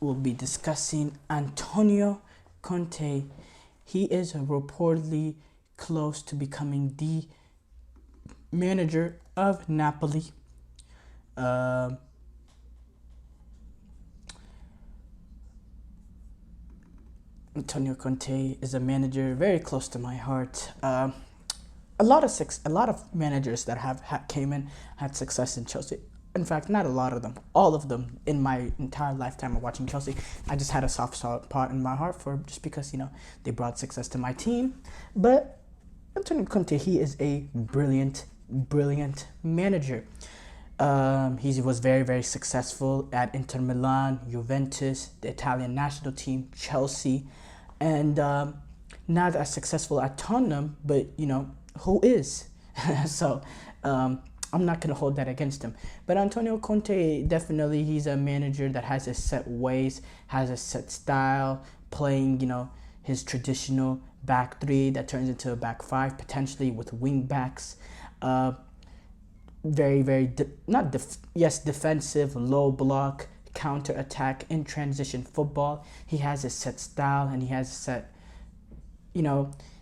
we'll be discussing Antonio Conte. He is reportedly close to becoming the manager of Napoli. Antonio Conte is a manager very close to my heart. A lot of managers that have came in had success in Chelsea. In fact, not a lot of them, all of them in my entire lifetime of watching Chelsea. I just had a soft spot in my heart for just because they brought success to my team. But Antonio Conte, he is a brilliant manager. He was very successful at Inter Milan, Juventus, the Italian national team, Chelsea, and not as successful at Tottenham, but who is? So I'm not going to hold that against him. But Antonio Conte, definitely, he's a manager that has a set ways, has a set style, playing, his traditional back three that turns into a back five, potentially with wing backs. Defensive, low block, counter attack, in transition football. He has a set style and he has a set,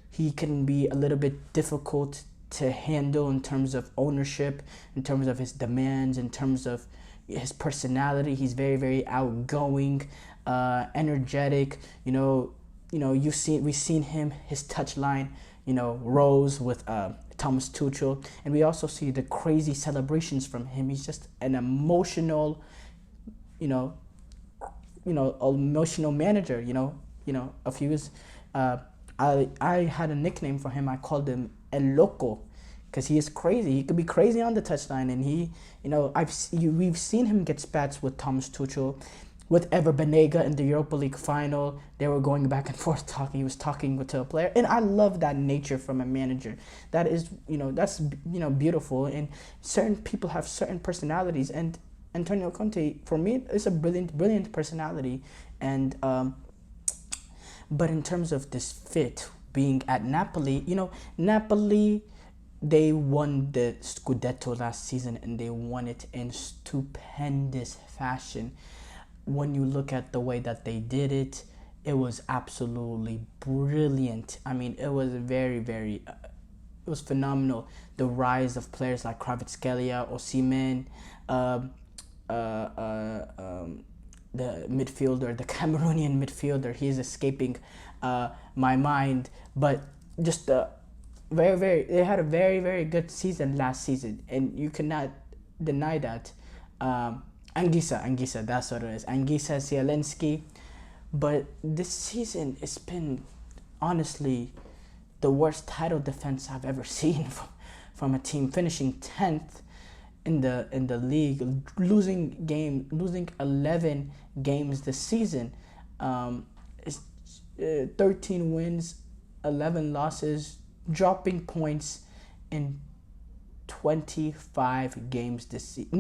he can be a little bit difficult to handle in terms of ownership, in terms of his demands, in terms of his personality. He's very outgoing, energetic. We've seen him, his touch line, rose with Thomas Tuchel, and we also see the crazy celebrations from him. He's just an emotional, emotional manager. A few years, I had a nickname for him. I called him El Loco, because he is crazy. He could be crazy on the touchline, and we've seen him get spats with Thomas Tuchel, with Ever Banega in the Europa League final. They were going back and forth talking. He was talking to a player, and I love that nature from a manager. That is, that's beautiful. And certain people have certain personalities, and Antonio Conte, for me, is a brilliant personality. And but in terms of this fit, being at Napoli, Napoli, they won the Scudetto last season, and they won it in stupendous fashion. When you look at the way that they did it, it was absolutely brilliant. I mean, it was it was phenomenal. The rise of players like Kvaratskhelia, Osimhen, the midfielder, the Cameroonian midfielder, he's escaping my mind, but just they had a very good season last season, and you cannot deny that. Anguissa, that's what it is. Anguissa, Zielinski. But this season, it's been honestly the worst title defense I've ever seen from a team, finishing 10th in the league, losing 11 games this season. It's 13 wins, 11 losses, dropping points in 25 games this season.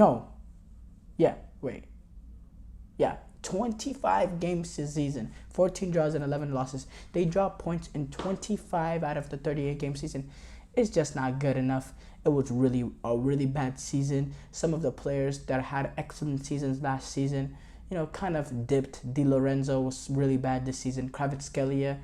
25 games this season, 14 draws and 11 losses. They dropped points in 25 out of the 38 game season. It's just not good enough. It was really a really bad season. Some of the players that had excellent seasons last season, kind of dipped. Di Lorenzo was really bad this season. Kvaratskhelia,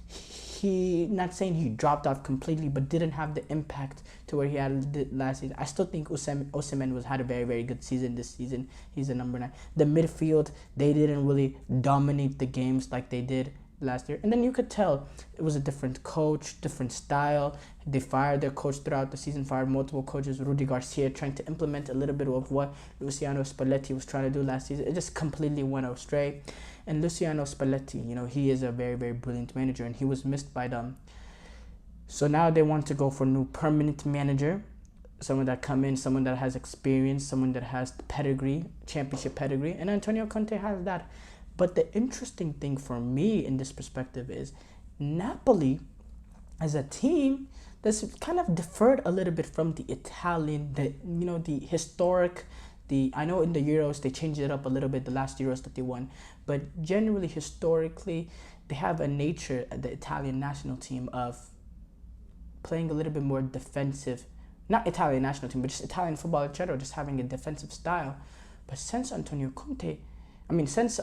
he, not saying he dropped off completely, but didn't have the impact to where he had last season. I still think Osimhen had a very good season this season. He's a number 9. The midfield, they didn't really dominate the games like they did last year. And then you could tell it was a different coach, different style. They fired their coach throughout the season, fired multiple coaches. Rudy Garcia trying to implement a little bit of what Luciano Spalletti was trying to do last season. It just completely went astray. And Luciano Spalletti, he is a very brilliant manager, and he was missed by them. So now they want to go for a new permanent manager, someone that come in, someone that has experience, someone that has pedigree, championship pedigree, and Antonio Conte has that. But the interesting thing for me in this perspective is Napoli as a team that's kind of deferred a little bit from the Italian, the historic. I know in the Euros they changed it up a little bit, the last Euros that they won, but generally, historically, they have a nature at the Italian national team of playing a little bit more defensive. Not Italian national team, but just Italian football in general, just having a defensive style. But since Antonio Conte, since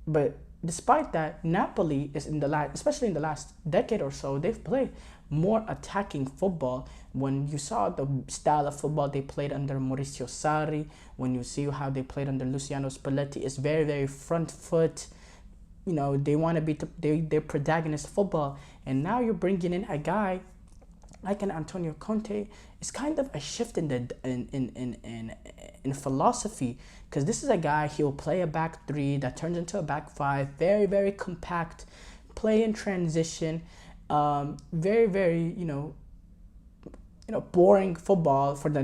But despite that, Napoli is in the last, especially in the last decade or so, they've played more attacking football. When you saw the style of football they played under Mauricio Sarri, when you see how they played under Luciano Spalletti, it's very, very front foot. They want to be they're protagonist football, and now you're bringing in a guy like an Antonio Conte. It's kind of a shift in the in philosophy, because this is a guy, he'll play a back three that turns into a back five, very, very compact, play in transition, very, very boring football for the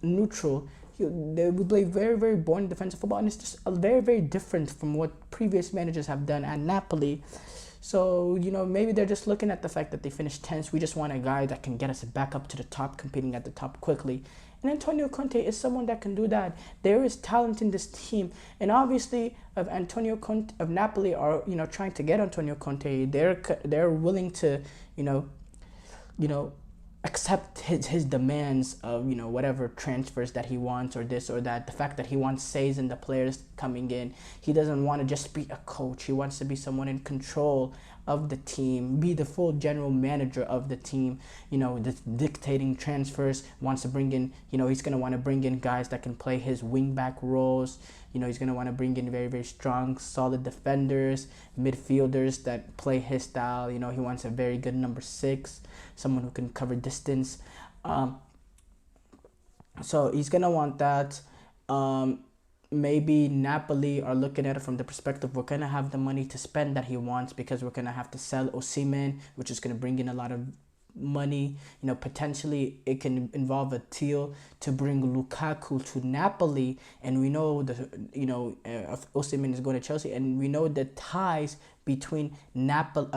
neutral. They would play very, very boring defensive football, and it's just very, very different from what previous managers have done at Napoli. So, maybe they're just looking at the fact that they finished 10th. We just want a guy that can get us back up to the top, competing at the top quickly. And Antonio Conte is someone that can do that. There is talent in this team. And obviously, if Antonio Conte of Napoli are, trying to get Antonio Conte, they're willing to, accept his demands of whatever transfers that he wants, or this or that. The fact that he wants says in the players coming in. He doesn't want to just be a coach. He wants to be someone in control of the team, be the full general manager of the team, dictating transfers. Wants to bring in, he's going to want to bring in guys that can play his wing back roles. He's going to want to bring in very, very strong, solid defenders, midfielders that play his style. He wants a very good number 6, someone who can cover distance. So he's going to want that. Maybe Napoli are looking at it from the perspective, we're going to have the money to spend that he wants, because we're going to have to sell Osimhen, which is going to bring in a lot of money. Potentially it can involve a deal to bring Lukaku to Napoli, and we know if Osimhen is going to Chelsea, and we know the ties between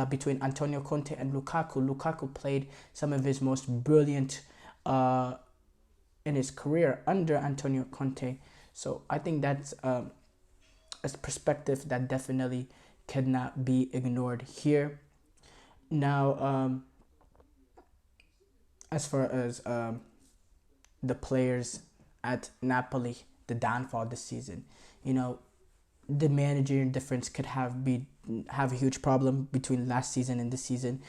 between Antonio Conte and Lukaku. Lukaku played some of his most brilliant in his career under Antonio Conte. So I think that's a perspective that definitely cannot be ignored here. Now, as far as the players at Napoli, the downfall this season, the managerial difference could have a huge problem between last season and this season.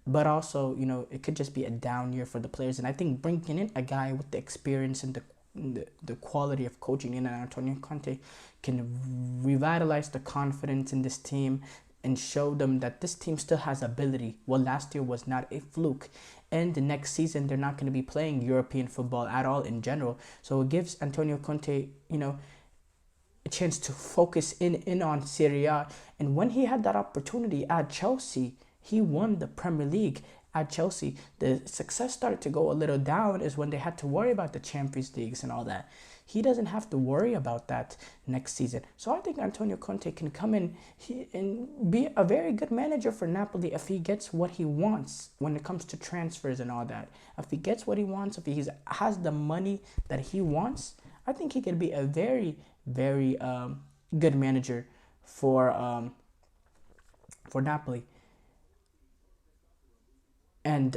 But also, it could just be a down year for the players. And I think bringing in a guy with the experience and the quality of coaching in Antonio Conte can revitalize the confidence in this team and show them that this team still has ability. Well, last year was not a fluke. And the next season, they're not going to be playing European football at all in general. So it gives Antonio Conte, a chance to focus in on Serie A. And when he had that opportunity at Chelsea, he won the Premier League at Chelsea. The success started to go a little down is when they had to worry about the Champions Leagues and all that. He doesn't have to worry about that next season. So I think Antonio Conte can come in and be a very good manager for Napoli if he gets what he wants when it comes to transfers and all that. If he gets what he wants, if he has the money that he wants, I think he could be a very, very good manager for Napoli. And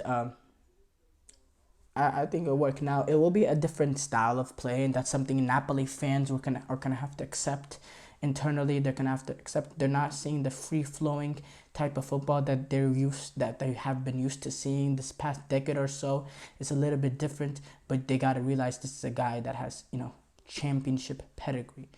I think it'll work. Now, it will be a different style of play, and that's something Napoli fans are gonna have to accept internally. They're gonna have to accept. They're not seeing the free flowing type of football that they have been used to seeing this past decade or so. It's a little bit different, but they gotta realize this is a guy that has championship pedigree.